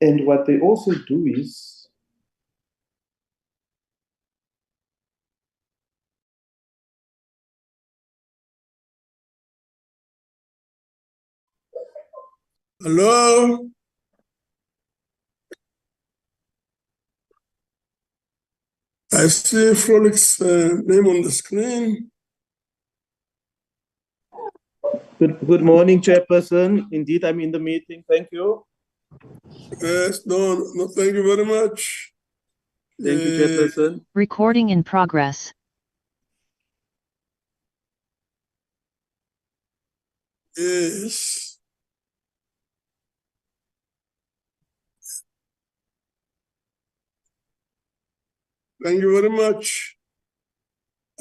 And what they also do is hello? I see Frolic's name on the screen. good morning, Chairperson. Indeed, I'm in the meeting. Thank you. Yes, no, thank you very much. Thank you, Chairperson. Recording in progress. Yes. Thank you very much.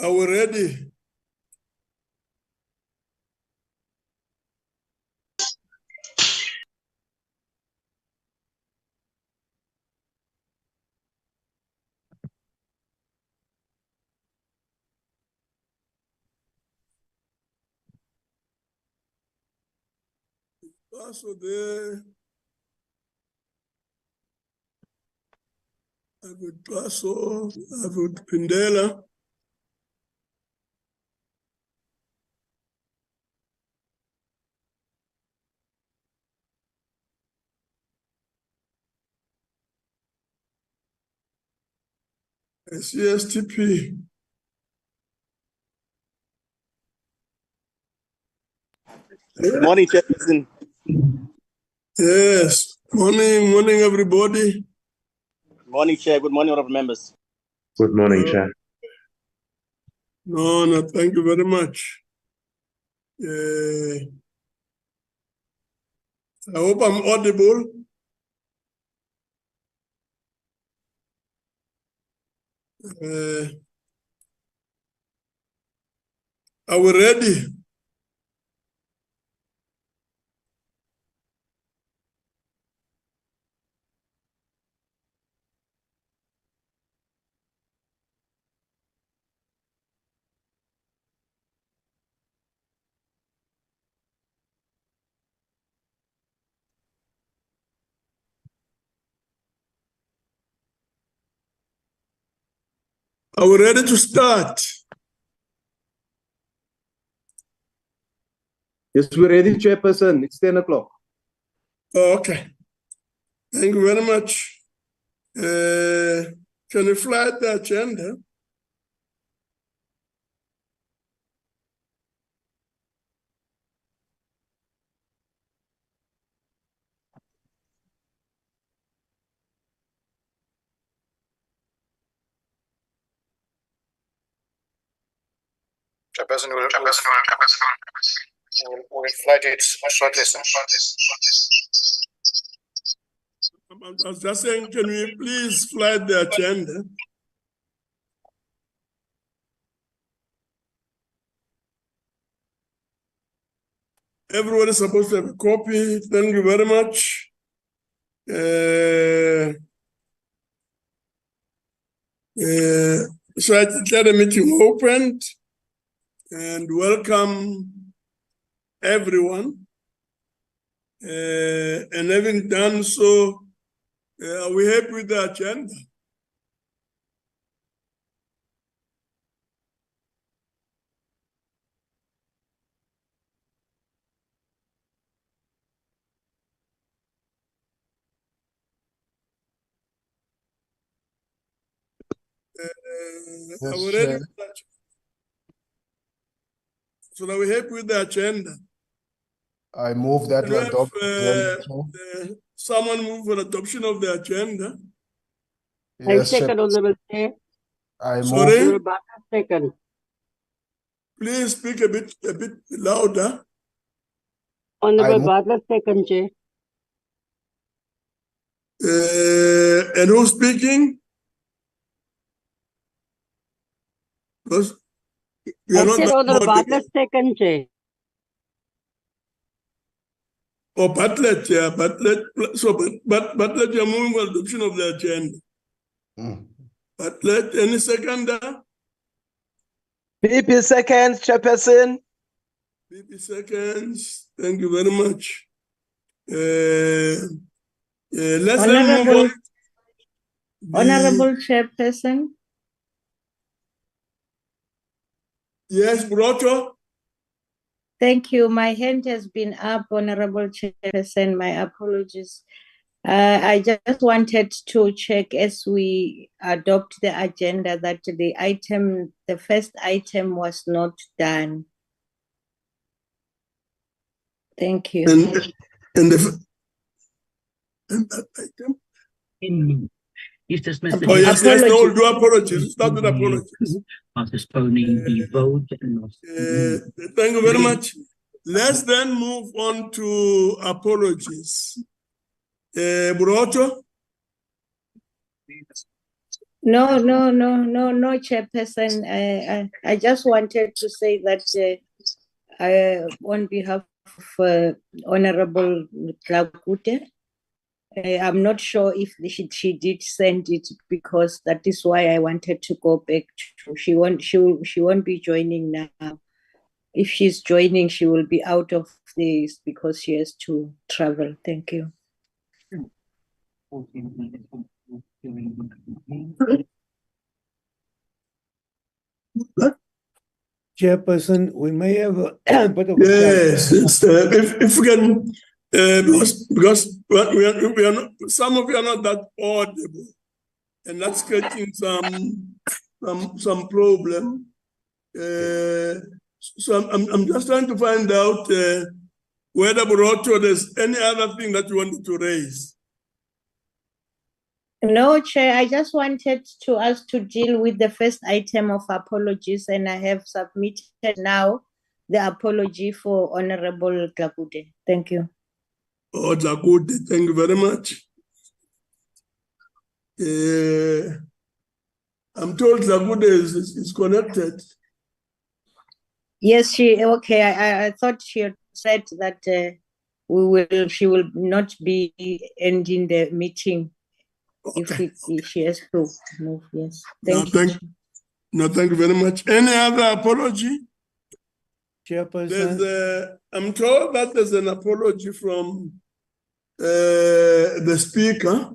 Are we ready? Also there, I would Paso, I would Pindela. CSTP. Good morning, Chairperson. Yes, morning, everybody. Good morning, Chair. Good morning, honorable members. Good morning, Chair. No, thank you very much. I hope I'm audible. Are we ready? Are we ready to start? Yes, we're ready, Chairperson. It's 10 o'clock. Okay. Thank you very much. Can you flag the agenda? Chairperson will flag it shortly. I was just saying, can we please flag the agenda? Everyone is supposed to have a copy. Thank you very much. So I declare the meeting opened and welcome everyone. And having done so, are we happy with the agenda? Are we ready with that? So are we happy with the agenda? I move that we adopt someone move for adoption of the agenda. Yes, I second, Honorable Chair. I move. Sorry? Honorable Bata, second. Please speak a bit louder. Honorable Bata, second, Chair. And who's speaking? Because we are I not said that Honorable audible. Bata, second, Chair. Oh, Bartlett, yeah, Bartlett. So, Bartlett, you're moving for adoption of the agenda. Bartlett, any seconder? PP seconds, Chairperson. PP seconds. Thank you very much. Let's then move on. Honorable Chairperson, Yes, Broto. thank you. My hand has been up, Honorable Chairperson. My apologies. I just wanted to check as we adopt the agenda that the first item was not done. Thank you. And that item. If this message Oh, yes, yes, no, we'll do apologies. Apologies. Start with apologies. Postponing the vote. Thank you very much. Let's then move on to apologies. Broto? No, Chairperson. I just wanted to say that on behalf of Honorable Tlakute, I'm not sure if she did send it, because that is why I wanted to go back to. She won't be joining now. If she's joining, she will be out of this because she has to travel. Thank you. Chairperson, we may have a bit of a Yes, if we can, because we are not, some of you are not that audible, and that's creating some problem. So I'm just trying to find out whether Broto, there's any other thing that you wanted to raise. No, Chair, I just wanted to ask to deal with the first item of apologies, and I have submitted now the apology for Honorable Tlakute. Thank you. Oh, Tlakute, thank you very much. I'm told Tlakute is connected. Yes, I thought she had said that she will not be ending the meeting. Okay. If she has to move, yes. Thank you. Thank you very much. Any other apology? Chairperson. I'm told that there's an apology from the speaker,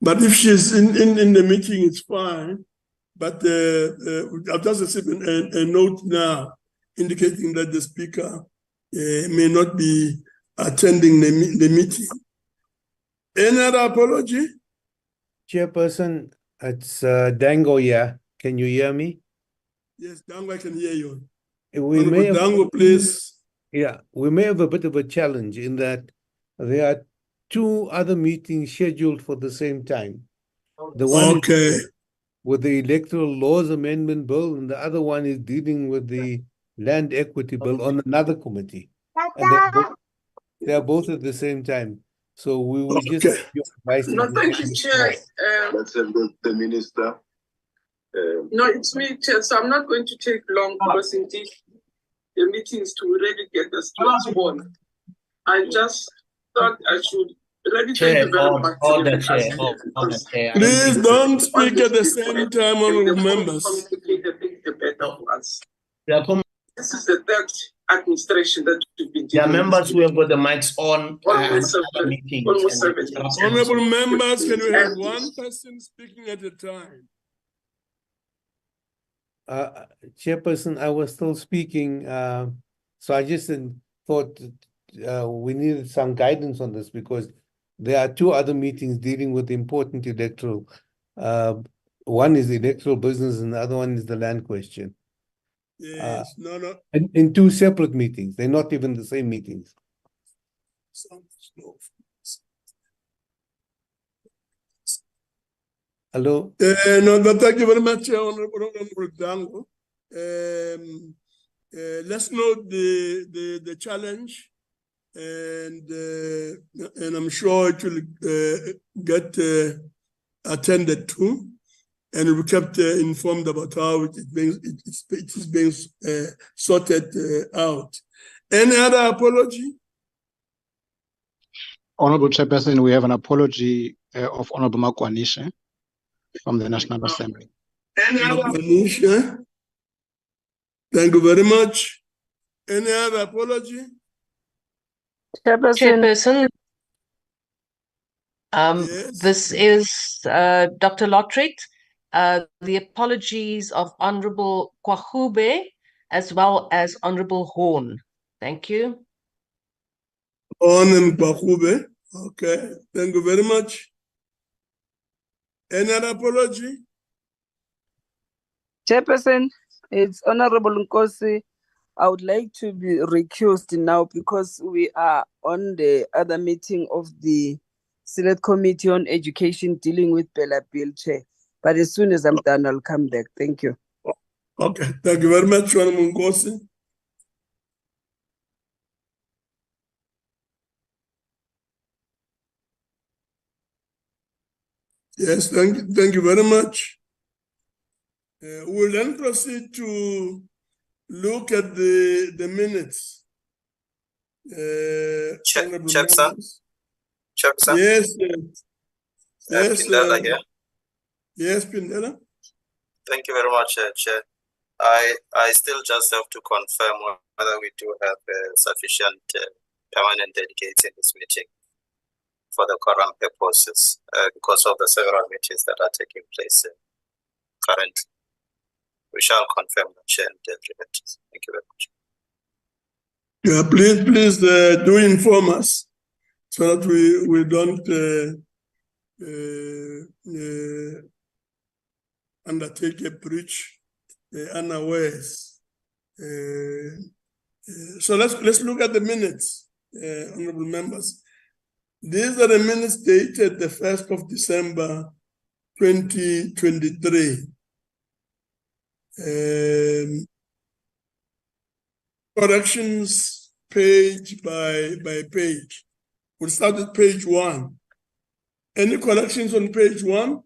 but if she's in the meeting, it's fine. But I've just received a note now indicating that the speaker may not be attending the meeting. Any other apology? Chairperson, it's Dango here. Can you hear me? Yes, Dango, I can hear you. Dango, please. Yeah, we may have a bit of a challenge in that there are two other meetings scheduled for the same time. The one is with the Electoral Laws Amendment Bill, and the other one is dealing with the Land Equity Bill on another committee. And they are both at the same time. So we will just advise. No, thank you, Chair. Let's have the Minister. No, it's me, Chair, so I'm not going to take long because indeed the meetings to really get the straight on. I just thought I should really thank you very much. Please don't speak at the same time, honorable members. This is the third administration that we've been dealing with. There are members who have got the mics on. Almost 7. Honorable members, can we have one person speaking at a time? Chairperson, I was still speaking, so I just thought we needed some guidance on this because there are two other meetings dealing with important electoral. One is electoral business and the other one is the land question. Yes, in two separate meetings. They're not even the same meetings. Hello? No, thank you very much, Honorable Dango. Let's note the challenge, and I'm sure it will get attended to, and we kept informed about how it is being sorted out. Any other apology? Honorable Chairperson, we have an apology of Honorable Makwanisha from the National Assembly. Any other Makwanisha? Thank you very much. Any other apology? Chairperson, Yes. this is Dr. Lotrick. The apologies of Honorable Kwahube as well as Honorable Horn. Thank you. On and Bakube. Okay, thank you very much. Any other apology? Chairperson, it's Honorable Nkosi. I would like to be recused now because we are on the other meeting of the Select Committee on Education dealing with Bella Bill, Chair. But as soon as I'm done, I'll come back. Thank you. Okay, thank you very much, Honorable Nkosi. Yes, thank you very much. We'll then proceed to look at the minutes. Chairperson? Chairperson? Yes, yes. Pindela here. Yes, Pindela. Thank you very much, Chair. I still just have to confirm whether we do have sufficient permanent delegates in this meeting for the quorum purposes because of the several meetings that are taking place currently. We shall confirm the Chair and deliberate. Thank you very much. Yeah, please do inform us so that we don't undertake a breach unawares. So let's look at the minutes, honorable members. These are the minutes dated the 1st of December 2023. Corrections page by page. We'll start with page 1. Any corrections on page 1?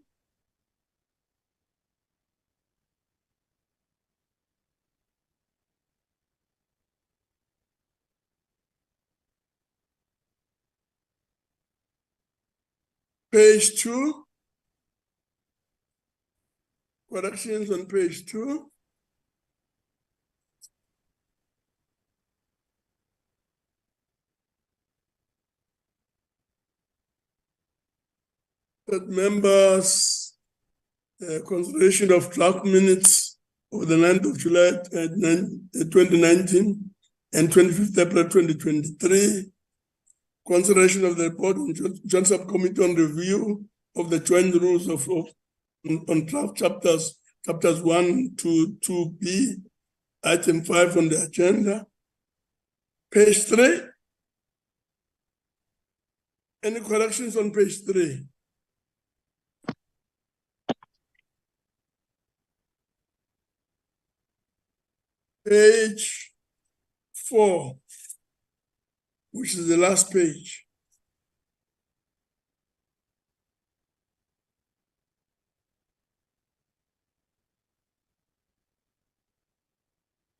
Page 2. Corrections on page 2. That members, consideration of draft minutes of the 9th of July 2019 and 25th April 2023. Consideration of the report on Joint Subcommittee on review of the joint rules on draft chapters 1 to 2B, item 5 on the agenda. Page 3. Any corrections on page 3? Page 4, which is the last page.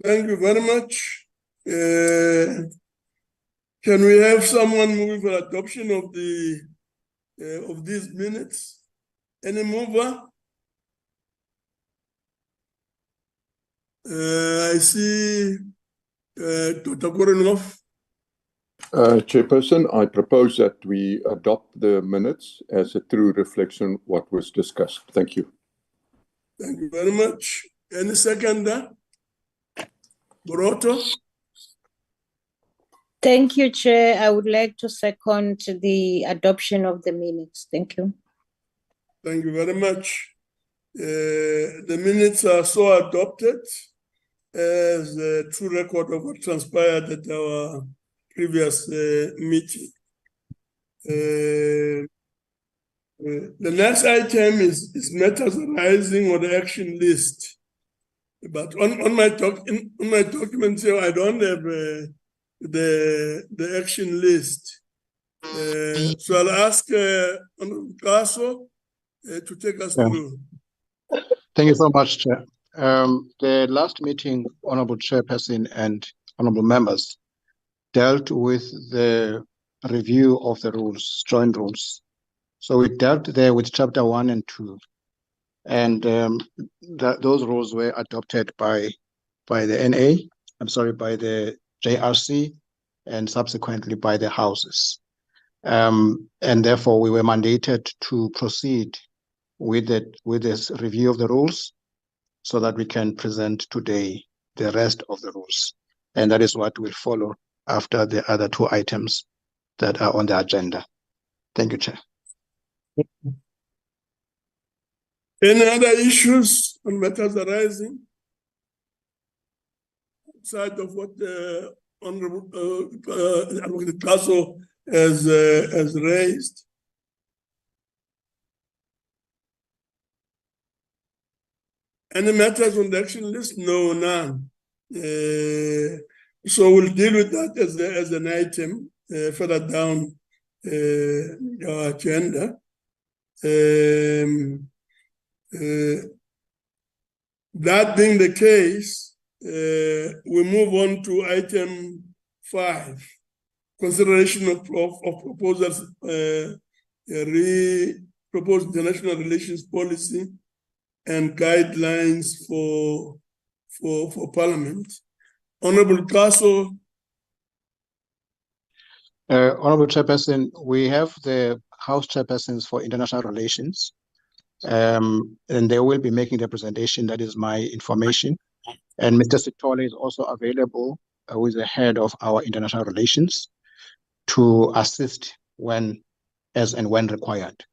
Thank you very much. Can we have someone moving for adoption of these minutes? Any mover? I see Dr. Korenhoff. Chairperson, I propose that we adopt the minutes as a true reflection of what was discussed. Thank you. Thank you very much. Any seconder? Boroto? Thank you, Chair. I would like to second the adoption of the minutes. Thank you. Thank you very much. The minutes are so adopted as a true record of what transpired at our previous meeting. The next item is matters arising on the action list. But on my documents here, I don't have the action list. So I'll ask Kaso to take us through. Thank you so much, Chair. The last meeting, Honorable Chairperson and Honorable Members, dealt with the review of the rules, joint rules. So we dealt there with chapter 1 and 2. And those rules were adopted by the NA, by the JRC, and subsequently by the houses. And therefore, we were mandated to proceed with this review of the rules so that we can present today the rest of the rules. And that is what will follow after the other two items that are on the agenda. Thank you, Chair. Any other issues on matters arising outside of what the Honorable Advocate Kaso has raised? Any matters on the action list? No, none. So we'll deal with that as an item further down our agenda. That being the case, we move on to item 5, consideration of proposals, proposed international relations policy and guidelines for Parliament. Honorable Kaso. Honorable Chairperson, we have the House Chairpersons for International Relations, and they will be making the presentation. That is my information. And Mr. Sitole is also available, who is the head of our international relations, to assist as and when required.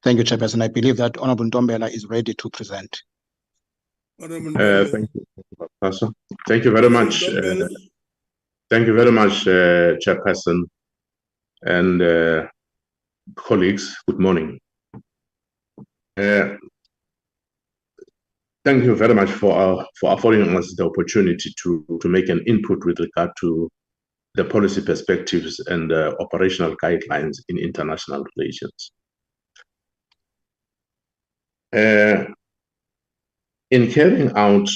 Thank you, Chairperson. I believe that Honorable Ntombela is ready to present. Thank you, Pastor. Thank you very much. Thank you very much, Chairperson and colleagues. Good morning. Thank you very much for affording us the opportunity to make an input with regard to the policy perspectives and operational guidelines in international relations. In carrying out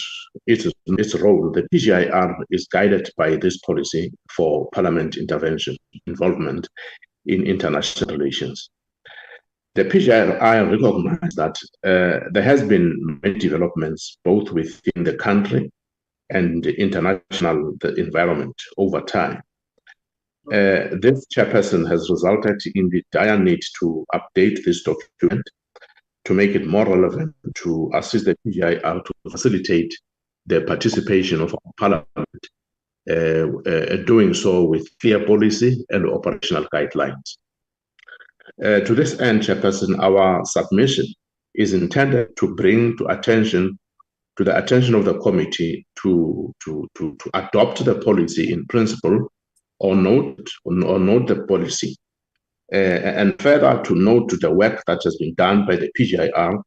its role, the PGIR is guided by this policy for Parliament intervention involvement in international relations. The PGIR recognizes that there has been many developments both within the country and the international environment over time. This chairperson has resulted in the dire need to update this document to make it more relevant to assist the PGIR to facilitate the participation of our Parliament, doing so with clear policy and operational guidelines. To this end, Chairperson, our submission is intended to bring to the attention of the committee to adopt the policy in principle or note the policy, and further to note the work that has been done by the PGIR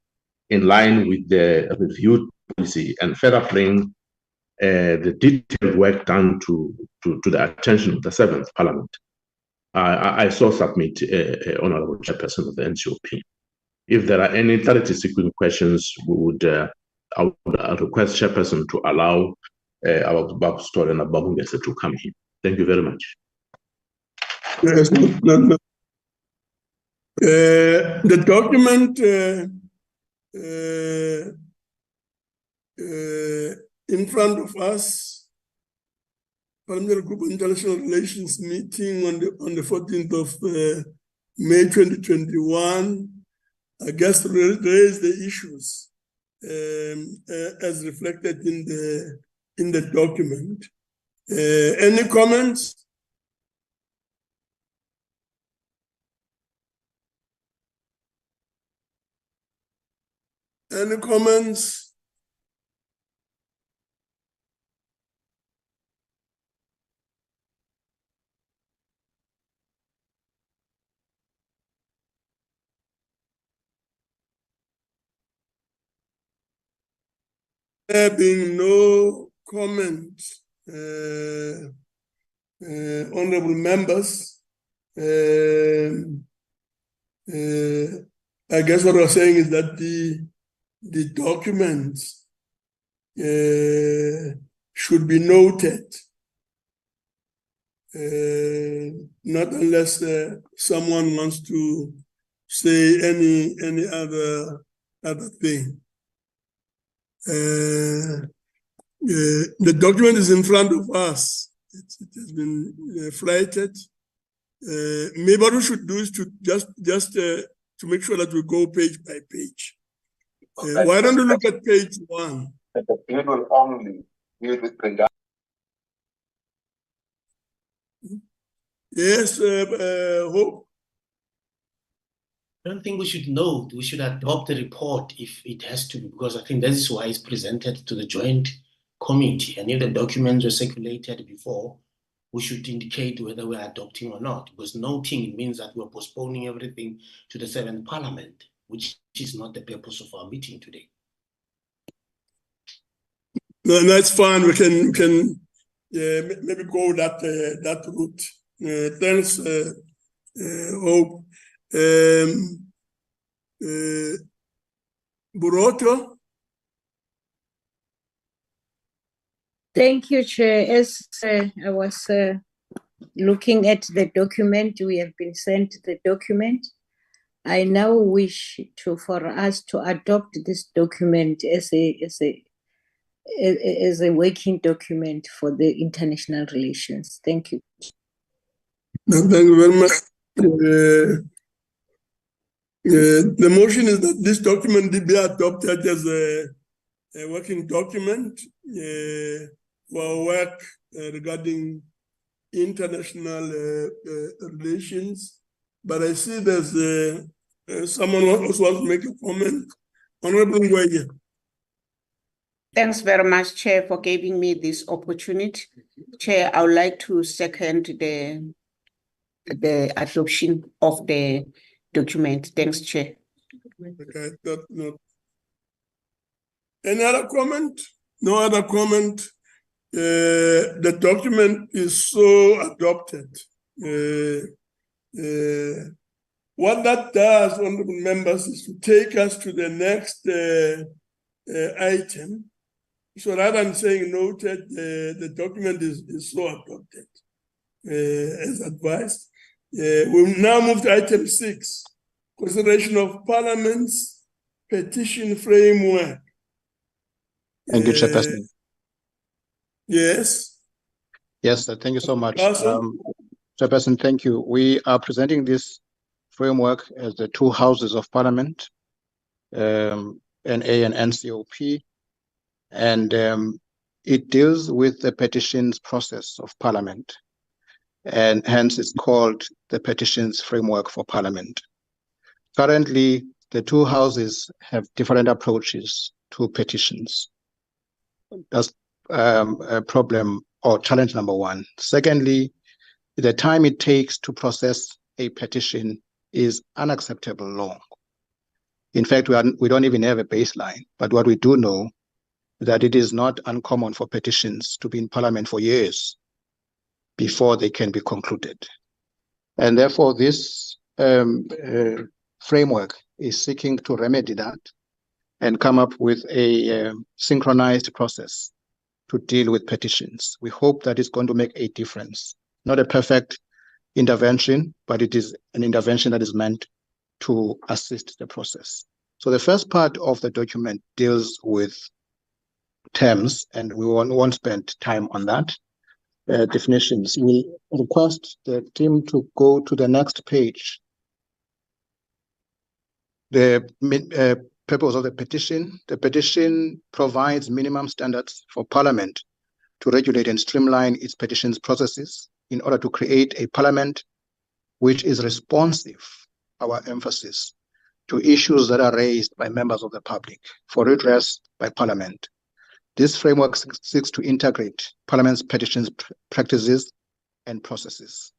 in line with the reviewed policy, and further bring the detailed work done to the attention of the 7th Parliament. I so submit, Honorable Chairperson of the NCOP. If there are any clarity-seeking questions, I would request Chairperson to allow our Babu Story and Ababu Ngese to come in. Thank you very much. Yes, the document in front of us, Parliamentary Group on International Relations meeting on the 14th of May 2021, I guess raised the issues as reflected in the document. Any comments? Any comments? There being no comments, honorable members, I guess what we're saying is that the documents should be noted, not unless someone wants to say any other thing. The document is in front of us. it has been flighted. Maybe what we should do is to just to make sure that we go page by page. Why don't you look at page 1? The bill will only deal with the Yes, Hope. I don't think we should know. We should adopt the report if it has to be, because I think that is why it's presented to the joint committee. And if the documents were circulated before, we should indicate whether we're adopting or not, because noting it means that we're postponing everything to the 7th Parliament, which is not the purpose of our meeting today. No, that's fine. We can maybe go that route. Thanks, Hope. Buroto. Thank you, Chair. As I was looking at the document, we have been sent the document. I now wish for us to adopt this document as a working document for the international relations. Thank you. No, thank you very much. The motion is that this document be adopted as a working document for work regarding international relations. But I see there's someone who also wants to make a comment. Honorable Ngwenya. Thanks very much, Chair, for giving me this opportunity. Chair, I would like to second the adoption of the document. Thanks, Chair. Okay, no. Any other comment? No other comment. The document is so adopted. What that does, honorable members, is to take us to the next item. So rather than saying noted, the document is so adopted as advised. We'll now move to item 6, consideration of Parliament's petition framework. Thank you, Chairperson. Yes. Yes, thank you so much. Awesome. Chairperson, thank you. We are presenting this framework as the two houses of Parliament, NA and NCOP, and it deals with the petitions process of Parliament, and hence it's called the Petitions Framework for Parliament. Currently, the two houses have different approaches to petitions. That's a problem or challenge number one. Secondly, the time it takes to process a petition is unacceptable long. In fact, we don't even have a baseline, but what we do know is that it is not uncommon for petitions to be in Parliament for years before they can be concluded. And therefore, this framework is seeking to remedy that and come up with a synchronized process to deal with petitions. We hope that it's going to make a difference. Not a perfect intervention, but it is an intervention that is meant to assist the process. So the first part of the document deals with terms, and we won't spend time on that. Definitions. We request the team to go to the next page. The purpose of the petition provides minimum standards for Parliament to regulate and streamline its petitions processes in order to create a Parliament which is responsive, our emphasis, to issues that are raised by members of the public for redress by Parliament. This framework seeks to integrate Parliament's petitions practices and processes.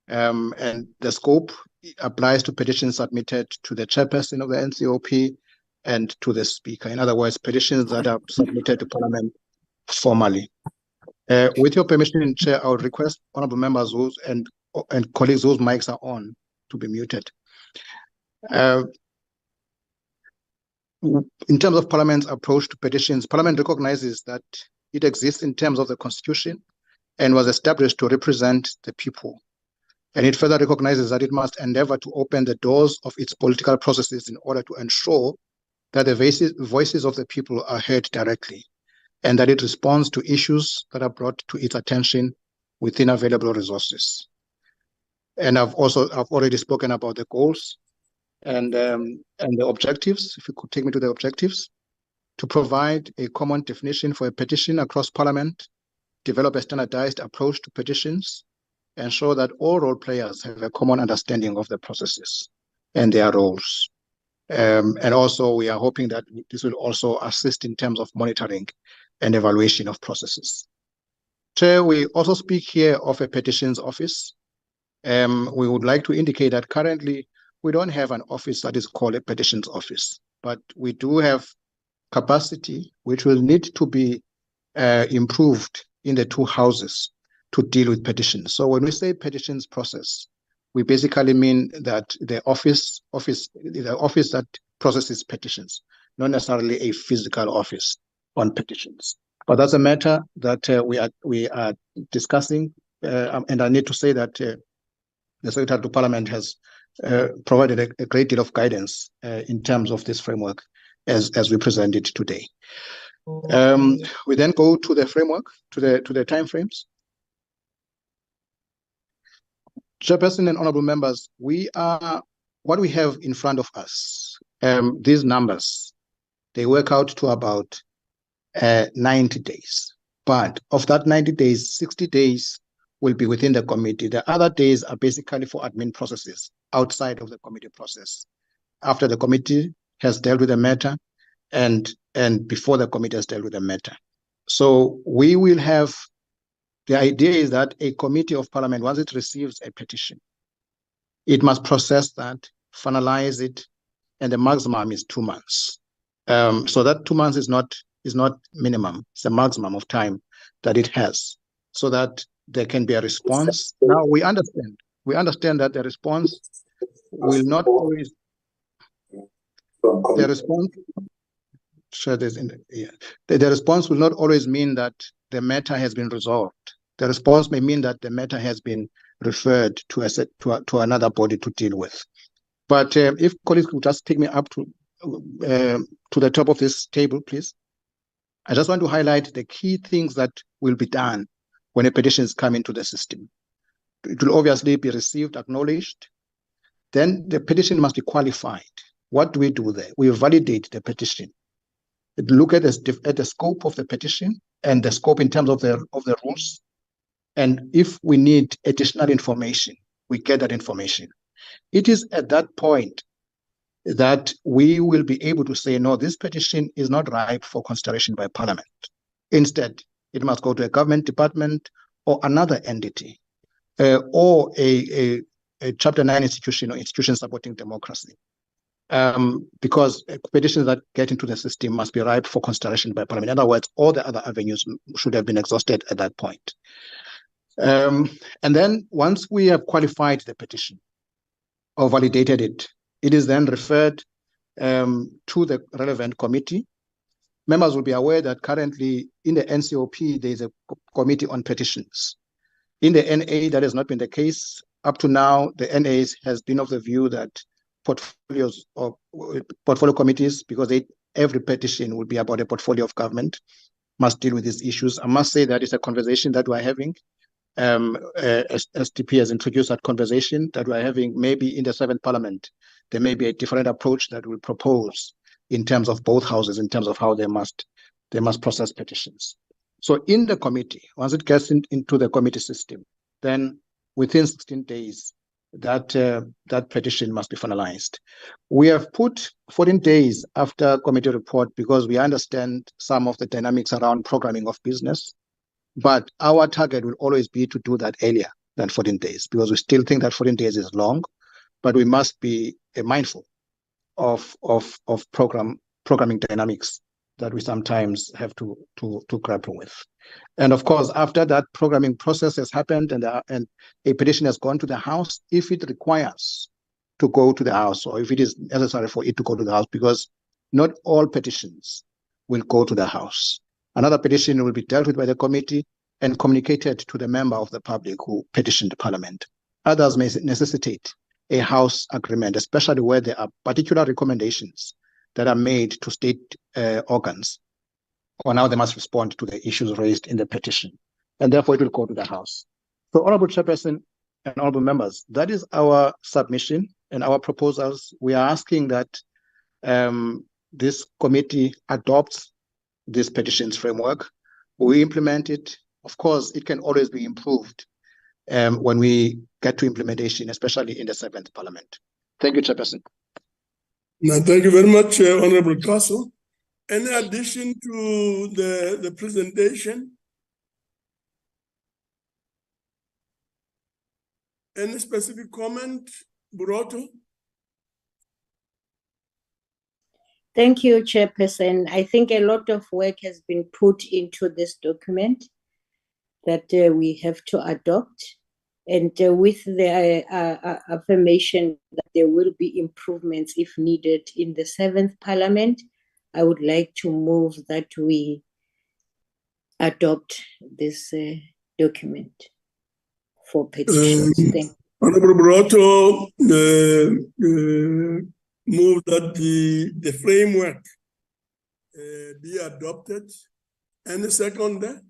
And the scope applies to petitions submitted to the chairperson of the NCOP and to the speaker. In other words, petitions that are submitted to Parliament formally. With your permission, Chair, I would request honorable members and colleagues whose mics are on to be muted. In terms of Parliament's approach to petitions, Parliament recognizes that it exists in terms of the Constitution and was established to represent the people. And it further recognizes that it must endeavor to open the doors of its political processes in order to ensure that the voices of the people are heard directly, and that it responds to issues that are brought to its attention within available resources. And I've already spoken about the goals and the objectives. If you could take me to the objectives: to provide a common definition for a petition across Parliament, develop a standardized approach to petitions, ensure that all role players have a common understanding of the processes and their roles. And also, we are hoping that this will also assist in terms of monitoring and evaluation of processes. Chair, we also speak here of a petitions office. We would like to indicate that currently we don't have an office that is called a petitions office, but we do have capacity which will need to be improved in the two houses to deal with petitions. So when we say petitions process, we basically mean that the office that processes petitions, not necessarily a physical office on petitions. But that's a matter that we are discussing, and I need to say that the Secretary to Parliament has provided a great deal of guidance in terms of this framework as we present it today. We then go to the framework, to the timeframes. Chairperson and honorable members, what we have in front of us, these numbers, they work out to about 90 days. But of that 90 days, 60 days will be within the committee. The other days are basically for admin processes outside of the committee process. After the committee has dealt with the matter and before the committee has dealt with the matter. So we will have, the idea is that a committee of Parliament, once it receives a petition, it must process that, finalize it, and the maximum is 2 months. So that 2 months is not minimum, it's the maximum of time that it has, so that there can be a response. Now we understand that the response will not always, the response will not always mean that the matter has been resolved. The response may mean that the matter has been referred to another body to deal with. But if colleagues would just take me up to the top of this table, please. I just want to highlight the key things that will be done when a petition is coming to the system. It will obviously be received, acknowledged. Then the petition must be qualified. What do we do there? We validate the petition. Look at the scope of the petition and the scope in terms of the rules. And if we need additional information, we get that information. It is at that point that we will be able to say, no, this petition is not ripe for consideration by Parliament. Instead, it must go to a government department or another entity, or a Chapter 9 institution or institution supporting democracy. Because petitions that get into the system must be ripe for consideration by Parliament. In other words, all the other avenues should have been exhausted at that point. And then once we have qualified the petition or validated it, it is then referred to the relevant committee. Members will be aware that currently in the NCOP, there is a committee on petitions. In the NA, that has not been the case. Up to now, the NA has been of the view that portfolios or portfolio committees, because every petition will be about a portfolio of government, must deal with these issues. I must say that it's a conversation that we're having. SDP has introduced that conversation that we're having. Maybe in the 7th Parliament, there may be a different approach that we'll propose in terms of both houses, in terms of how they must process petitions. So in the committee, once it gets into the committee system, then within 16 days, that petition must be finalized. We have put 14 days after committee report because we understand some of the dynamics around programming of business, but our target will always be to do that earlier than 14 days because we still think that 14 days is long, but we must be mindful of programming dynamics that we sometimes have to grapple with. And of course, after that programming process has happened and a petition has gone to the House, if it requires to go to the House or if it is necessary for it to go to the House, because not all petitions will go to the House. Another petition will be dealt with by the committee and communicated to the member of the public who petitioned the Parliament. Others may necessitate a House agreement, especially where there are particular recommendations that are made to state organs on how they must respond to the issues raised in the petition. And therefore, it will go to the House. So, Honorable Chairperson and honorable members, that is our submission and our proposals. We are asking that this committee adopts this petitions framework. We implement it. Of course, it can always be improved when we get to implementation, especially in the 7th Parliament. Thank you, Chairperson. Now, thank you very much, Honorable Castle. Any addition to the presentation? Any specific comment, Buroto? Thank you, Chairperson. I think a lot of work has been put into this document that we have to adopt. And with the affirmation that there will be improvements if needed in the 7th Parliament, I would like to move that we adopt this document for petitions. Thank you. Honorable Buroto move that the framework be adopted. Any second there?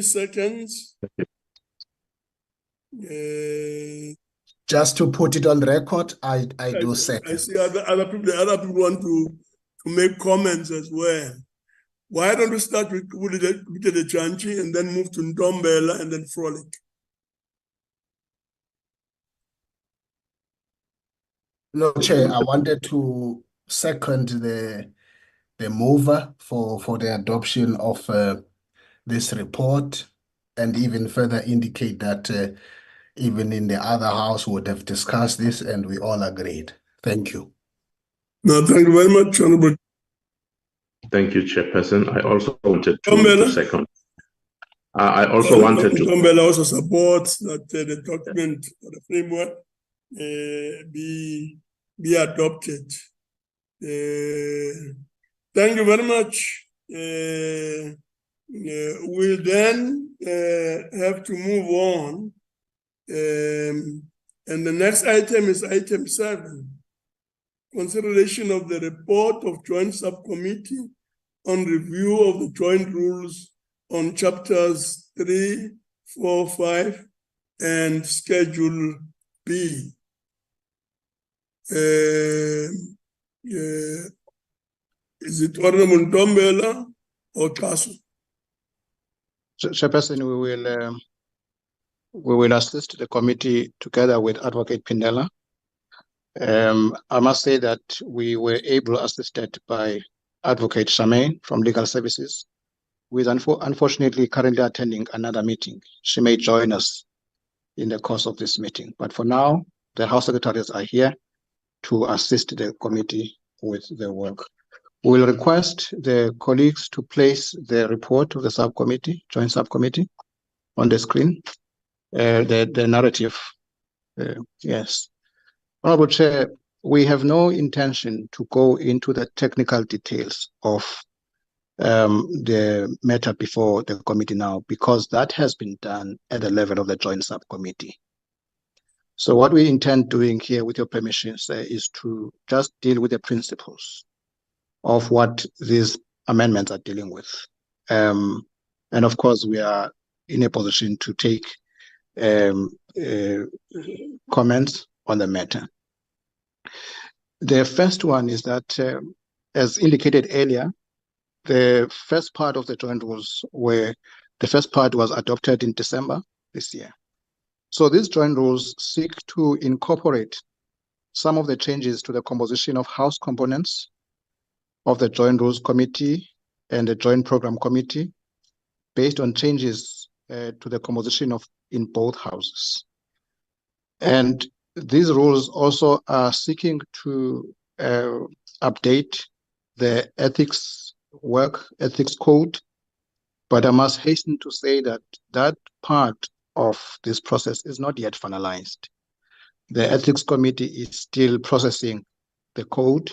Seconds. Just to put it on record, I do second. I see other people want to make comments as well. Why don't we start with the Chanchi and then move to Ndombela and then Frolic? No, Chair, I wanted to second the mover for the adoption of this report, and even further indicate that even in the other house would have discussed this and we all agreed. Thank you. No, thank you very much, Honorable. Thank you, Chairperson. I also wanted to second. I also wanted to. Ndombela also supports that the document or the framework be adopted. Thank you very much. We'll then have to move on. And the next item is item 7. Consideration of the report of Joint Subcommittee on review of the joint rules on chapters 3, 4, 5, and Schedule B. Is it Honorable Ndombela or Kasu? Chairperson, we will assist the committee together with Advocate Pindela. I must say that we were able assisted by Advocate Charmaine from Legal Services, who is unfortunately currently attending another meeting. She may join us in the course of this meeting, but for now, the House Secretaries are here to assist the committee with the work. We will request the colleagues to place the report of the subcommittee, joint subcommittee, on the screen. The narrative, yes. Honorable Chair, we have no intention to go into the technical details of the matter before the committee now, because that has been done at the level of the joint subcommittee. So what we intend doing here, with your permission, sir, is to just deal with the principles of what these amendments are dealing with. And of course, we are in a position to take comments on the matter. The first one is that, as indicated earlier, the first part of the joint rules the first part was adopted in December this year. So these joint rules seek to incorporate some of the changes to the composition of House components of the Joint Rules Committee and the Joint Program Committee based on changes to the composition in both houses. And these rules also are seeking to update the ethics code, but I must hasten to say that that part of this process is not yet finalized. The Ethics Committee is still processing the code,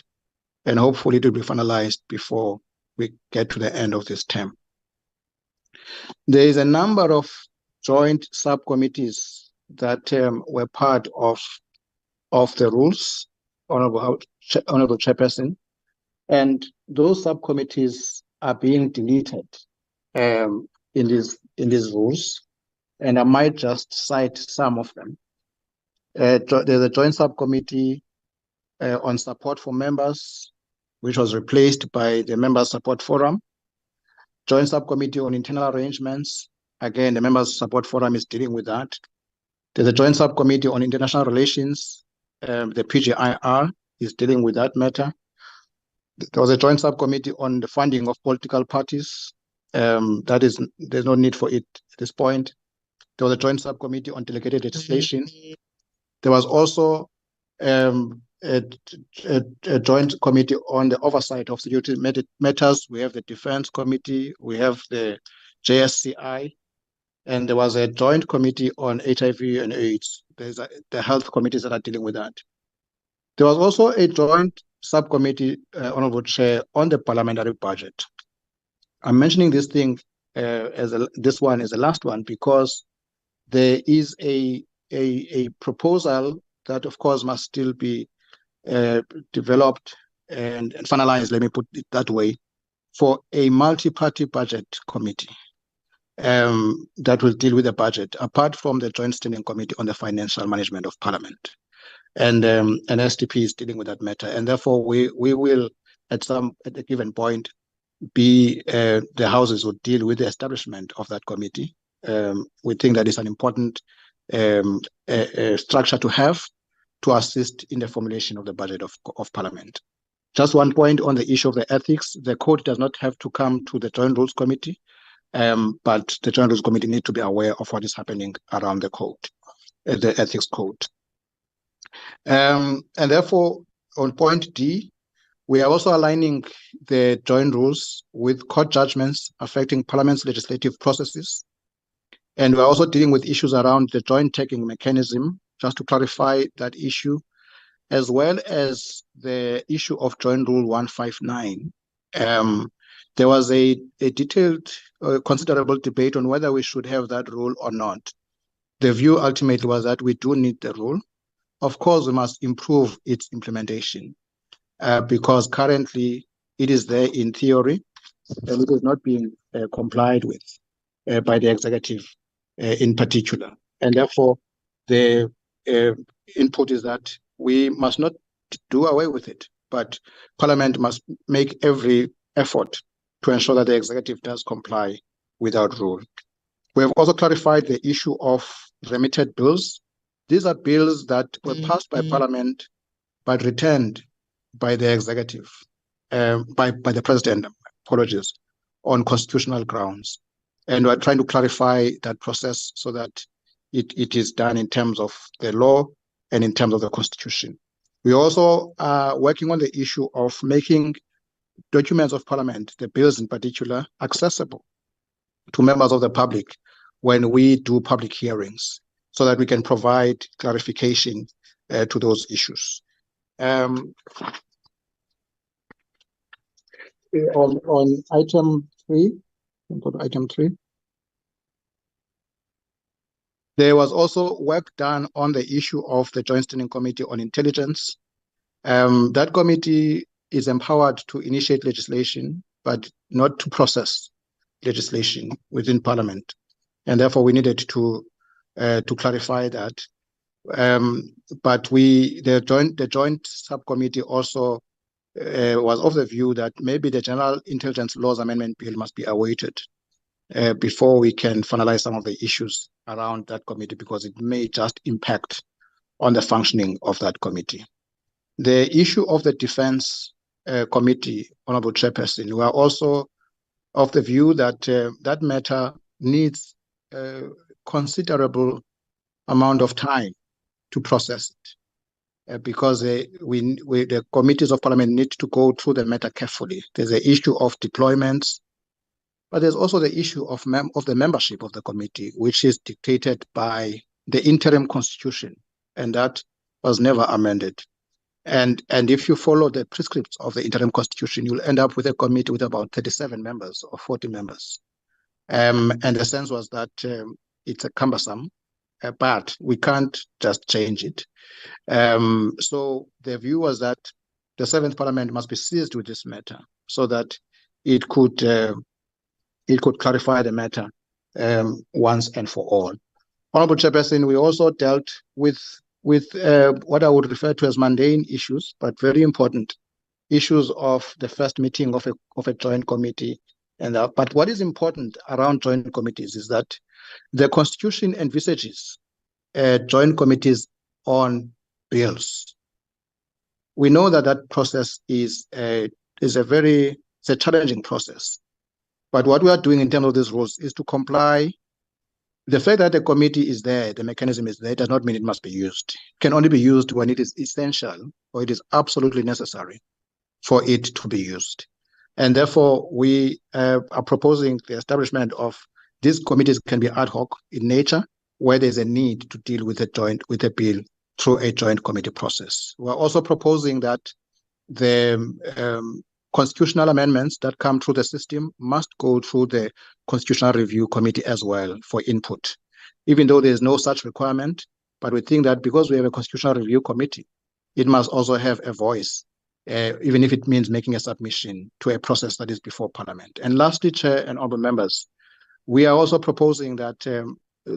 and hopefully it will be finalized before we get to the end of this term. There is a number of joint subcommittees that were part of the rules, Honorable Chairperson. And those subcommittees are being deleted in these rules. And I might just cite some of them. There's a joint subcommittee on support for members, which was replaced by the Members Support Forum. Joint subcommittee on internal arrangements. Again, the Members Support Forum is dealing with that. There's a joint subcommittee on international relations. The PGIR is dealing with that matter. There was a joint subcommittee on the funding of political parties. There's no need for it at this point. There was a joint subcommittee on delegated legislation. There was also a joint committee on the oversight of security matters. We have the Defense Committee, we have the JSCI, and there was a joint committee on HIV and AIDS. There's the health committees that are dealing with that. There was also a joint subcommittee, Honorable Chair, on the parliamentary budget. I'm mentioning this thing this one is the last one because there is a proposal that, of course, must still be developed and finalized, let me put it that way, for a multi-party budget committee that will deal with the budget, apart from the Joint Standing Committee on the Financial Management of Parliament. And SDP is dealing with that matter. And therefore, we will, at a given point, the houses will deal with the establishment of that committee. We think that is an important structure to have to assist in the formulation of the budget of Parliament. Just one point on the issue of the ethics. The code does not have to come to the Joint Rules Committee, but the Joint Rules Committee needs to be aware of what is happening around the code, the ethics code. And therefore, on point D, we are also aligning the joint rules with court judgments affecting Parliament's legislative processes. And we're also dealing with issues around the joint taking mechanism, just to clarify that issue, as well as the issue of Joint Rule 159. There was a detailed, considerable debate on whether we should have that rule or not. The view ultimately was that we do need the rule. Of course, we must improve its implementation because currently it is there in theory and it is not being complied with by the executive in particular. And therefore, the input is that we must not do away with it, but Parliament must make every effort to ensure that the executive does comply with that rule. We have also clarified the issue of remitted bills. These are bills that were passed by Parliament but returned by the executive, by the President, apologies, on constitutional grounds. And we're trying to clarify that process so that it is done in terms of the law and in terms of the Constitution. We also are working on the issue of making documents of Parliament, the bills in particular, accessible to members of the public when we do public hearings, so that we can provide clarification to those issues. On item 3, there was also work done on the issue of the Joint Standing Committee on Intelligence. That committee is empowered to initiate legislation, but not to process legislation within Parliament. And therefore, we needed to clarify that. But the joint subcommittee also was of the view that maybe the General Intelligence Laws Amendment Bill must be awaited before we can finalize some of the issues around that committee, because it may just impact on the functioning of that committee. The issue of the Defense Committee, Honorable Chairperson, we are also of the view that that matter needs considerable amount of time to process it, because the committees of Parliament need to go through the matter carefully. There's the issue of deployments, but there's also the issue of the membership of the committee, which is dictated by the interim constitution, and that was never amended. And if you follow the prescripts of the interim constitution, you'll end up with a committee with about 37 members or 40 members. And the sense was that it's a cumbersome, but we can't just change it. So the view was that the 7th Parliament must be seized with this matter so that it could clarify the matter once and for all. Honorable Chairperson, we also dealt with what I would refer to as mundane issues, but very important issues of the first meeting of a joint committee. But what is important around joint committees is that the Constitution envisages joint committees on bills. We know that process is a challenging process. But what we are doing in terms of these rules is to comply. The fact that the committee is there, the mechanism is there, does not mean it must be used. It can only be used when it is essential or it is absolutely necessary for it to be used. And therefore, we are proposing the establishment of these committees can be ad hoc in nature, where there's a need to deal with a bill through a joint committee process. We're also proposing that the constitutional amendments that come through the system must go through the Constitutional Review Committee as well for input, even though there's no such requirement. But we think that because we have a Constitutional Review Committee, it must also have a voice, even if it means making a submission to a process that is before Parliament. And lastly, Chair and honourable members, we are also proposing that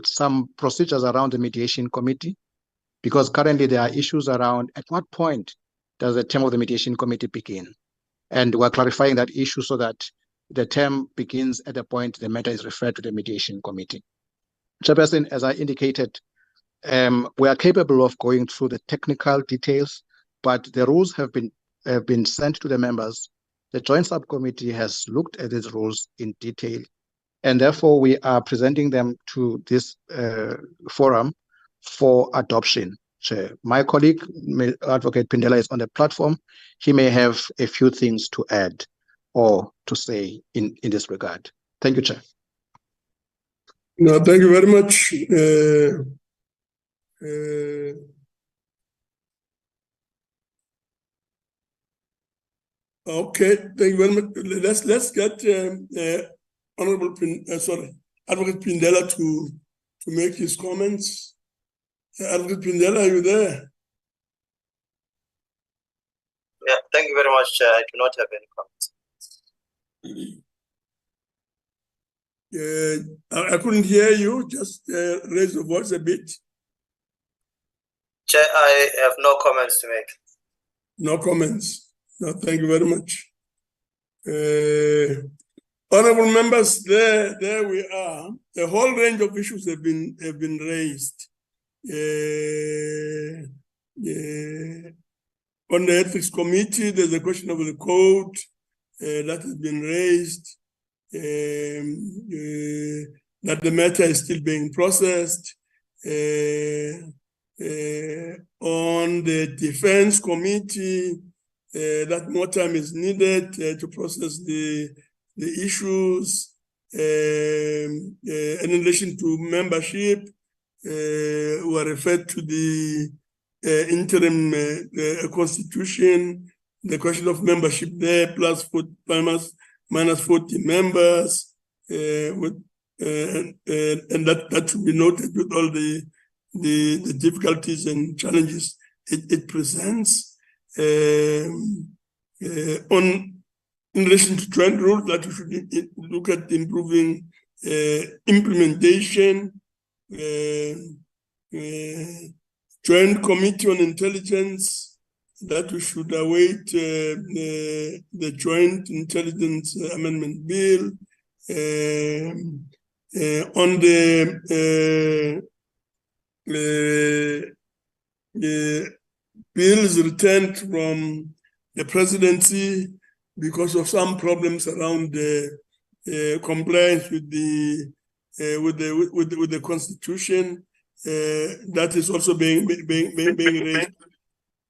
some procedures around the mediation committee, because currently there are issues around at what point does the term of the mediation committee begin? And we're clarifying that issue so that the term begins at the point the matter is referred to the mediation committee. Chairperson, as I indicated, we are capable of going through the technical details, but the rules have been sent to the members. The joint subcommittee has looked at these rules in detail, and therefore we are presenting them to this forum for adoption. Chair. My colleague, Advocate Pindela, is on the platform. He may have a few things to add or to say in this regard. Thank you, Chair. No, thank you very much. Okay, thank you very much. Let's get Advocate Pindela to make his comments. Advocate Pindela, are you there? Yeah, thank you very much, Chair. I do not have any comments. I couldn't hear you. Just raise your voice a bit. Chair, I have no comments to make. No comments. No, thank you very much. Honorable members, there we are. A whole range of issues have been raised. On the Ethics Committee, there's a question of the code that has been raised, that the matter is still being processed. On the Defense Committee, that more time is needed to process the issues. In relation to membership, we are referred to the interim constitution, the question of membership there, minus 40 members, and that should be noted with all the difficulties and challenges it presents. In relation to joint rules, that we should look at improving implementation, Joint Committee on Intelligence, that we should await the Joint Intelligence Amendment Bill. On the bills returned from the presidency because of some problems around the compliance with the Constitution, that is also being raised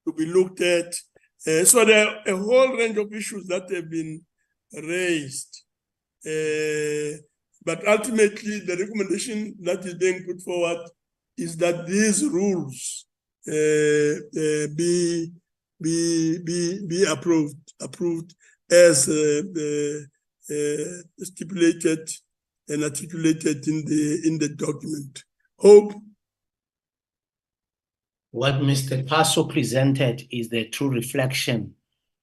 to be looked at. So there are a whole range of issues that have been raised. But ultimately, the recommendation that is being put forward is that these rules be approved as stipulated and articulated in the document. Hope. What Mr. Paso presented is the true reflection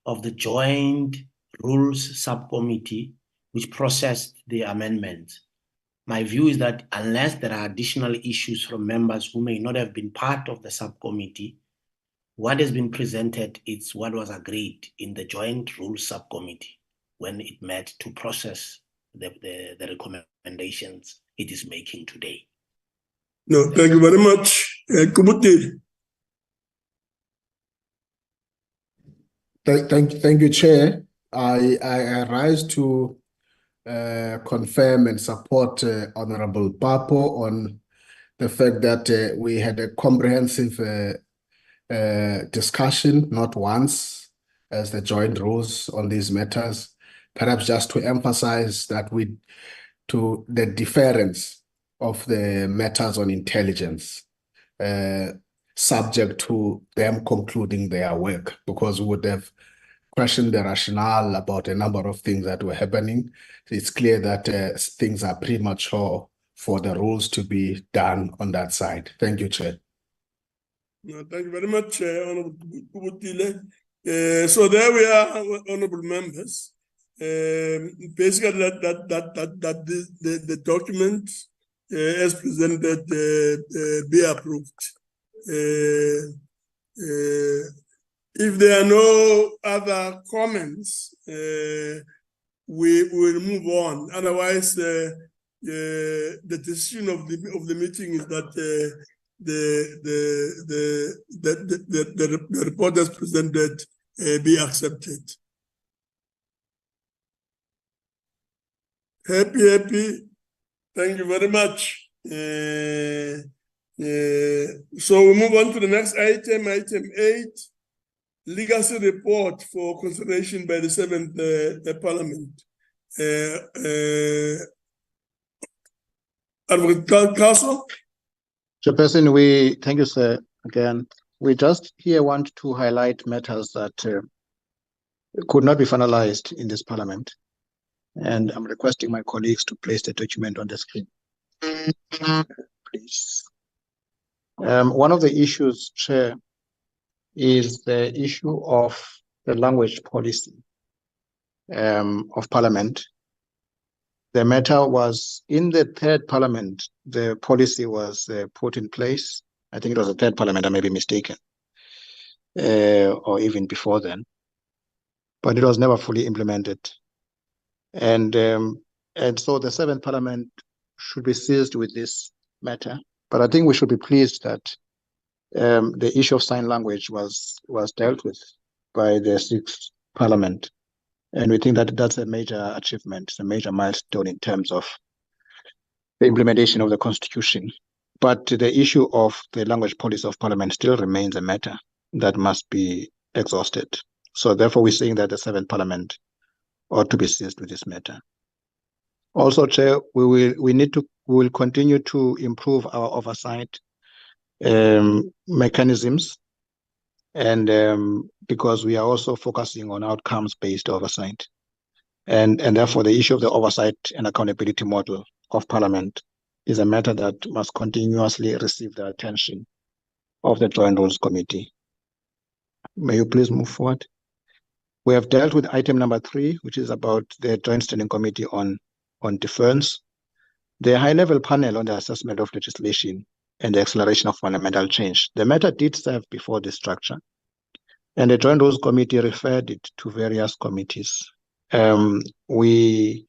of the Joint Rules Subcommittee, which processed the amendments. My view is that unless there are additional issues from members who may not have been part of the subcommittee, what has been presented is what was agreed in the Joint Rules Subcommittee when it met to process the recommendations it is making today. No, thank you very much. Kubutili. Thank you, Chair. I rise to confirm and support Honorable Papo on the fact that we had a comprehensive discussion, not once, as the joint rules on these matters. Perhaps just to emphasize that to the difference of the matters on intelligence, subject to them concluding their work, because we would have questioned the rationale about a number of things that were happening. It's clear that things are premature for the rules to be done on that side. Thank you, Chair. No, thank you very much, Honorable Kubutile. So there we are, honorable members. Basically, the document as presented be approved. If there are no other comments, we will move on. Otherwise, the decision of the meeting is that the report as presented be accepted. Happy. Thank you very much. So we move on to the next item, item 8, legacy report for consideration by the 7th Parliament. Advocate Castle. Chairperson, thank you, sir, again. We just here want to highlight matters that could not be finalized in this Parliament. And I'm requesting my colleagues to place the document on the screen. Please. One of the issues, Chair, is the issue of the language policy of Parliament. The matter was in the 3rd Parliament, the policy was put in place. I think it was the 3rd Parliament, I may be mistaken, or even before then. But it was never fully implemented. And so the 7th Parliament should be seized with this matter. But I think we should be pleased that the issue of sign language was dealt with by the 6th Parliament. And we think that that's a major achievement, a major milestone in terms of the implementation of the Constitution. But the issue of the language policy of Parliament still remains a matter that must be exhausted. So therefore, we're saying that the 7th Parliament ought to be seized with this matter. Also, Chair, we will continue to improve our oversight mechanisms, and because we are also focusing on outcomes-based oversight. And therefore, the issue of the oversight and accountability model of Parliament is a matter that must continuously receive the attention of the Joint Rules Committee. May you please move forward? We have dealt with item number 3, which is about the Joint Standing Committee on Defense, the high-level panel on the assessment of legislation and the acceleration of fundamental change. The matter did serve before this structure, and the Joint Rules Committee referred it to various committees. We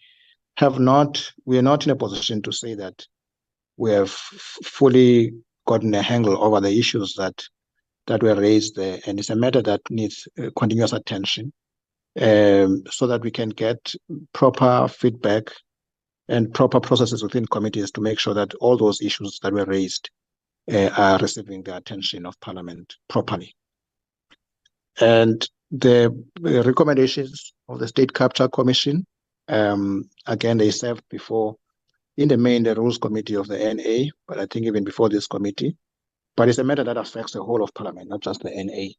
are not in a position to say that we have fully gotten a handle over the issues that were raised there, and it's a matter that needs continuous attention so that we can get proper feedback and proper processes within committees to make sure that all those issues that were raised are receiving the attention of Parliament properly. And the recommendations of the State Capture Commission, again, they served before, in the main, the Rules Committee of the NA, but I think even before this committee. But it's a matter that affects the whole of Parliament, not just the NA.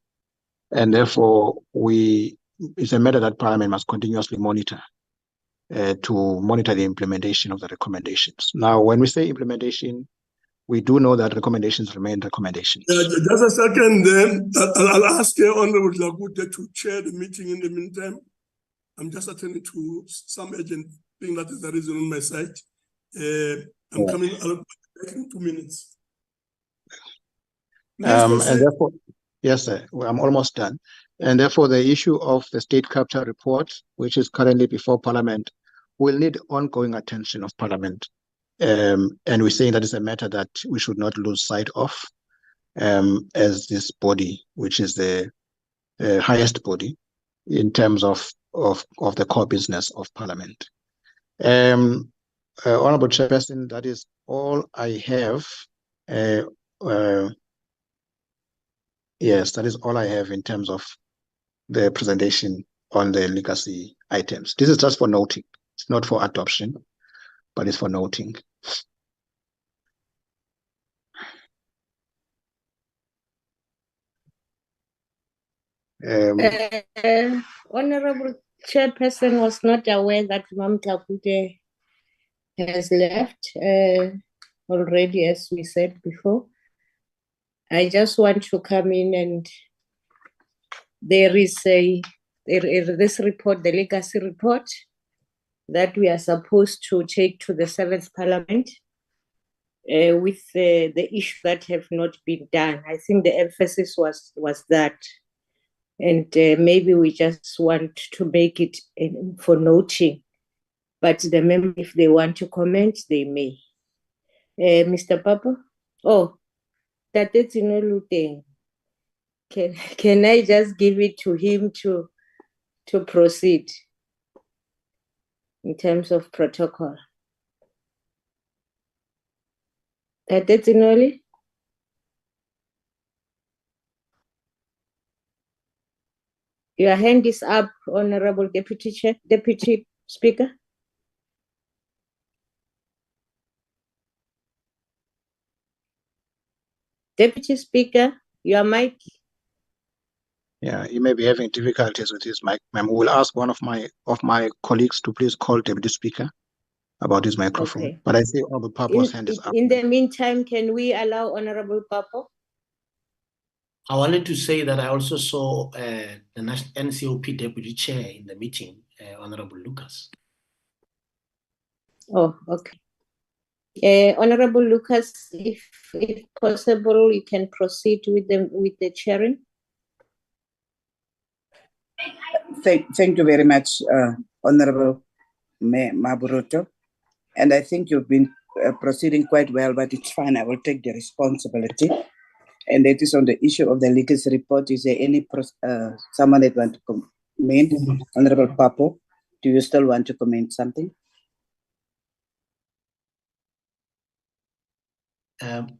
And therefore, it's a matter that Parliament must continuously monitor to monitor the implementation of the recommendations. Now, when we say implementation, we do know that recommendations remain recommendations. Just a second, then I'll ask Honorable Dlakute to chair the meeting in the meantime. I'm just attending to some urgent thing that is the reason on my side. I'm coming out in 2 minutes. And therefore, yes, sir, I'm almost done. And therefore, the issue of the state capture report, which is currently before Parliament, will need ongoing attention of Parliament. And we're saying that is a matter that we should not lose sight of as this body, which is the highest body in terms of the core business of Parliament. Honorable Chairperson, that is all I have. Yes, that is all I have in terms of the presentation on the legacy items. This is just for noting. It's not for adoption, but it's for noting. Honorable Chairperson was not aware that Mam Dlakute has left already, as we said before. I just want to come in, and there is this report, the legacy report, that we are supposed to take to the 7th Parliament with the issue that have not been done. I think the emphasis was that. And maybe we just want to make it for noting. But the members, if they want to comment, they may. Mr. Papa? Oh, that is Luteng. Can I just give it to him to proceed in terms of protocol? That is Inoli? Your hand is up, Honorable Deputy Speaker. Deputy Speaker, your mic. Yeah, he may be having difficulties with his mic. Ma'am, we'll ask one of my colleagues to please call Deputy Speaker about his microphone. Okay. But I see Honorable Papo's hand is up. In the meantime, can we allow Honorable Papo? I wanted to say that I also saw the NCOP Deputy Chair in the meeting, Honorable Lucas. Oh, okay. Honorable Lucas, if possible, you can proceed with the chairing. Thank you very much, Honorable Maburuto. And I think you've been proceeding quite well, but it's fine. I will take the responsibility. And that is on the issue of the legacy report. Is there any someone that want to comment? Honorable Papo, do you still want to comment something?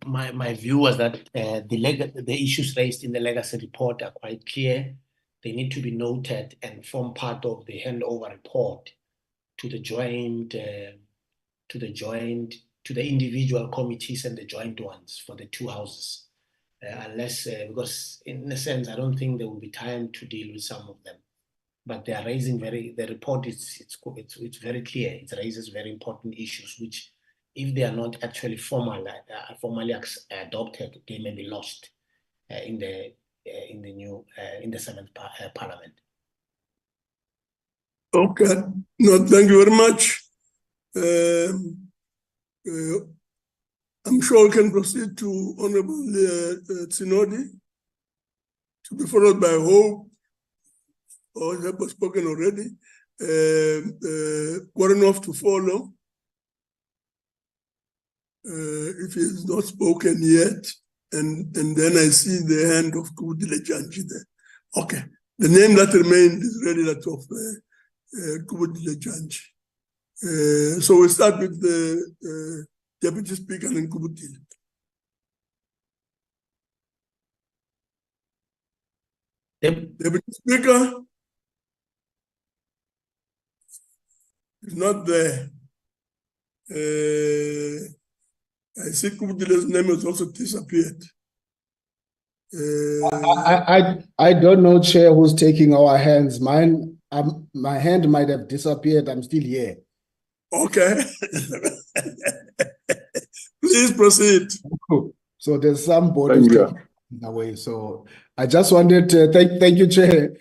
My view was that the issues raised in the legacy report are quite clear. They need to be noted and form part of the handover report to the individual committees and the joint ones for the two houses. Because in a sense, I don't think there will be time to deal with some of them. But they are raising the report it's very clear. It raises very important issues, which if they are not actually formally adopted, they may be lost in the 7th Parliament. Okay, no, thank you very much. I'm sure we can proceed to Honorable Tsinodi, to be followed by Hope, or that was spoken already. Warenoff to follow. If he is not spoken yet, and then I see the hand of Kubudile Janji there. Okay, the name that remained is really that of Kubudile Janji. So we start with the Deputy Speaker and Kubudile. Deputy Speaker is not there. I see Kubudile's name has also disappeared. I don't know, Chair, who's taking our hands. My hand might have disappeared. I'm still here. Okay. Please proceed. So there's some bodies Thank you. taking it away. So I just wanted to thank you, Chair.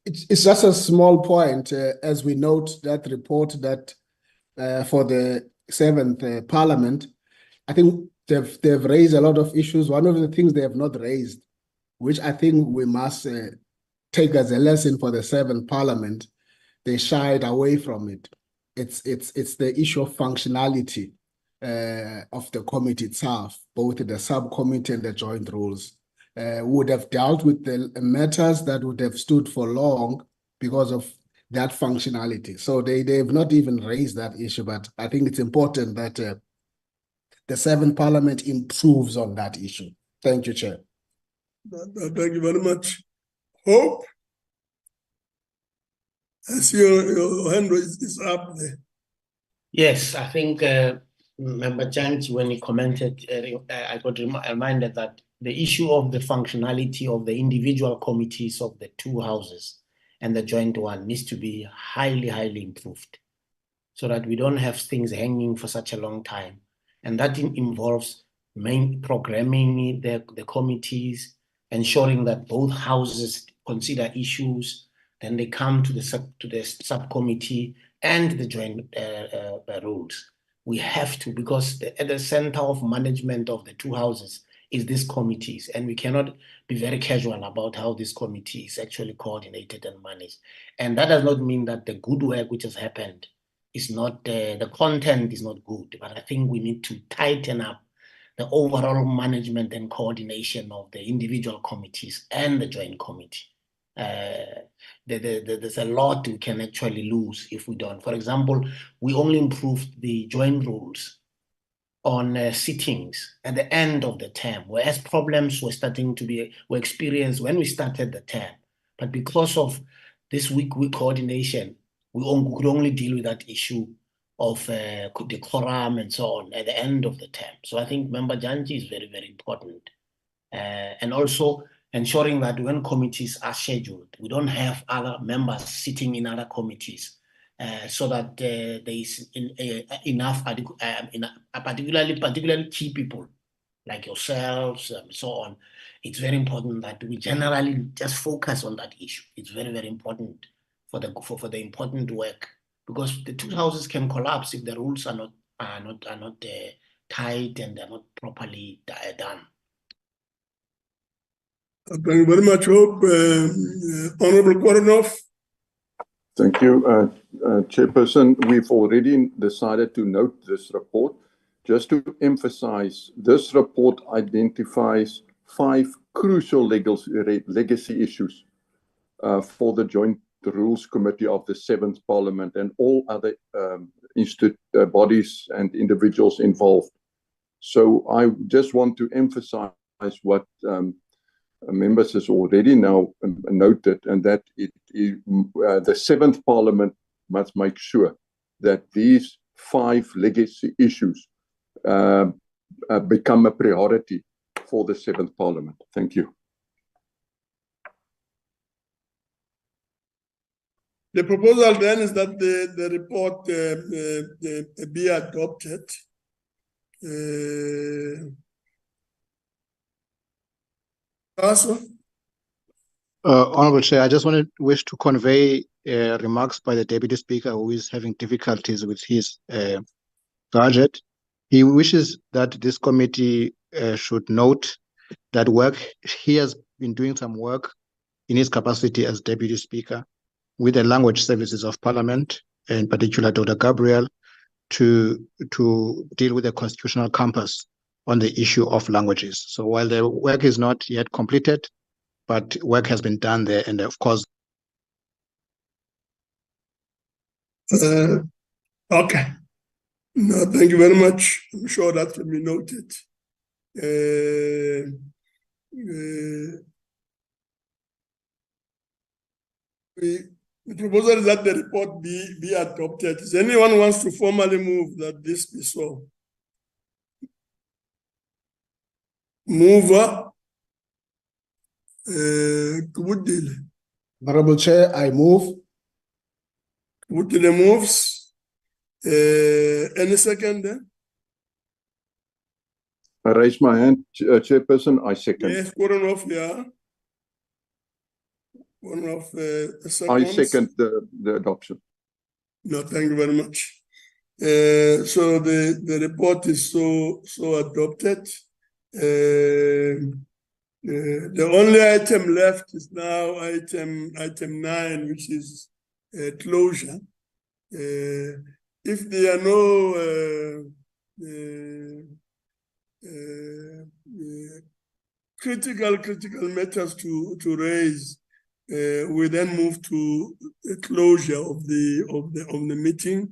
It's just a small point as we note that report that for the 7th Parliament, I think they've raised a lot of issues. One of the things they have not raised, which I think we must take as a lesson for the 7th Parliament, they shied away from it. It's the issue of functionality of the committee itself, both the subcommittee and the joint rules. Would have dealt with the matters that would have stood for long because of that functionality. So they've not even raised that issue, but I think it's important that the 7th Parliament improves on that issue. Thank you, Chair. Thank you very much. Hope? I see your hand is up there. Yes, I think Member Janch, when he commented, I got reminded that the issue of the functionality of the individual committees of the two houses and the joint one needs to be highly, highly improved so that we don't have things hanging for such a long time. And that involves main programming the committees, ensuring that both houses consider issues, then they come to the subcommittee and the joint rules. We have to, because at the center of management of the two houses is these committees, and we cannot be very casual about how this committee is actually coordinated and managed. And that does not mean that the good work which has happened is not, the content is not good, but I think we need to tighten up the overall management and coordination of the individual committees and the joint committee. There's a lot we can actually lose if we don't. For example, we only improved the joint rules on sittings at the end of the term, whereas problems were experienced when we started the term. But because of this week coordination, we could only deal with that issue of the quorum and so on at the end of the term. So I think Member Janji is very, very important. And also ensuring that when committees are scheduled, we don't have other members sitting in other committees, so that there is enough, particularly key people like yourselves and so on. It's very important that we generally just focus on that issue. It's very, very important for the important work, because the two houses can collapse if the rules are not tight and they're not properly done. Thank you very much, Hope. Honorable Koronov. Thank you, Chairperson. We've already decided to note this report. Just to emphasize, this report identifies 5 crucial legacy issues for the Joint Rules Committee of the 7th Parliament and all other bodies and individuals involved. So I just want to emphasize what members has already now noted, and that the 7th Parliament must make sure that these 5 legacy issues become a priority for the 7th Parliament. Thank you. The proposal then is that the report be adopted. Honorable Chair, I just wish to convey remarks by the Deputy Speaker, who is having difficulties with his gadget. He wishes that this committee should note that he has been doing some work in his capacity as Deputy Speaker with the language services of Parliament, in particular Dr. Gabriel, to deal with the constitutional compass on the issue of languages. So while the work is not yet completed, but work has been done there, and of course. Okay. No, thank you very much. I'm sure that will be noted. The proposal is that the report be adopted. Does anyone wants to formally move that this be so? Mover. Good deal. Honorable Chair, I move. Good deal moves. Any second? I raise my hand, Chairperson. I second. Yes, Koronov, yeah. One of the I seconds. second the adoption. No, thank you very much. So the report is so adopted. The only item left is now item 9, which is closure. If there are no critical matters to raise, we then move to the closure of the meeting.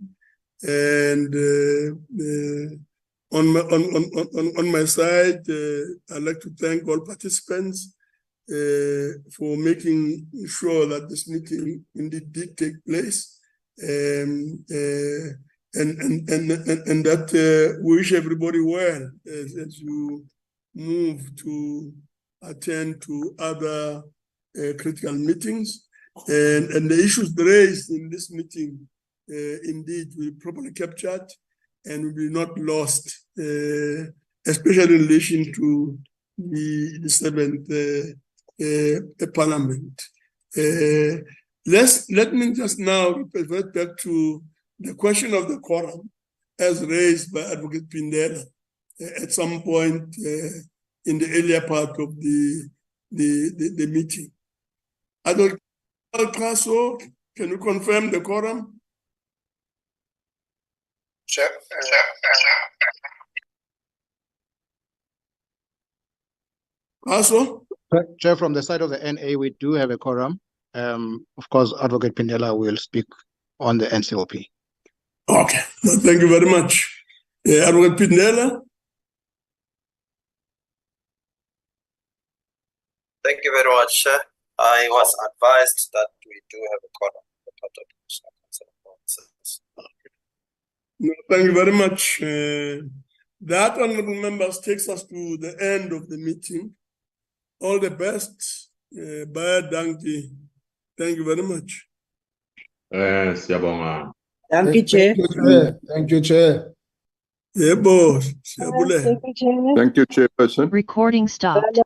And on my side, I'd like to thank all participants for making sure that this meeting indeed did take place, and that we wish everybody well as you move to attend to other critical meetings, and the issues raised in this meeting indeed will be properly captured and will be not lost, especially in relation to the 7th Parliament. Let me just now revert back to the question of the quorum as raised by Advocate Pindela at some point in the earlier part of the meeting. Advocate Caso, can you confirm the quorum? Chair. Also, Chair, from the side of the NA, we do have a quorum. Of course, Advocate Pindela will speak on the NCOP. Okay, no, thank you very much. Advocate Pindela? Thank you very much, Chair. I was advised that we do have a quorum. No, thank you very much. That, honorable members, takes us to the end of the meeting. All the best. Bye, Danki. Thank you very much. Siyabonga. Thank you, Chair. Thank you, Chair. Yeah, boss. Thank you, Chairperson. Recording stopped.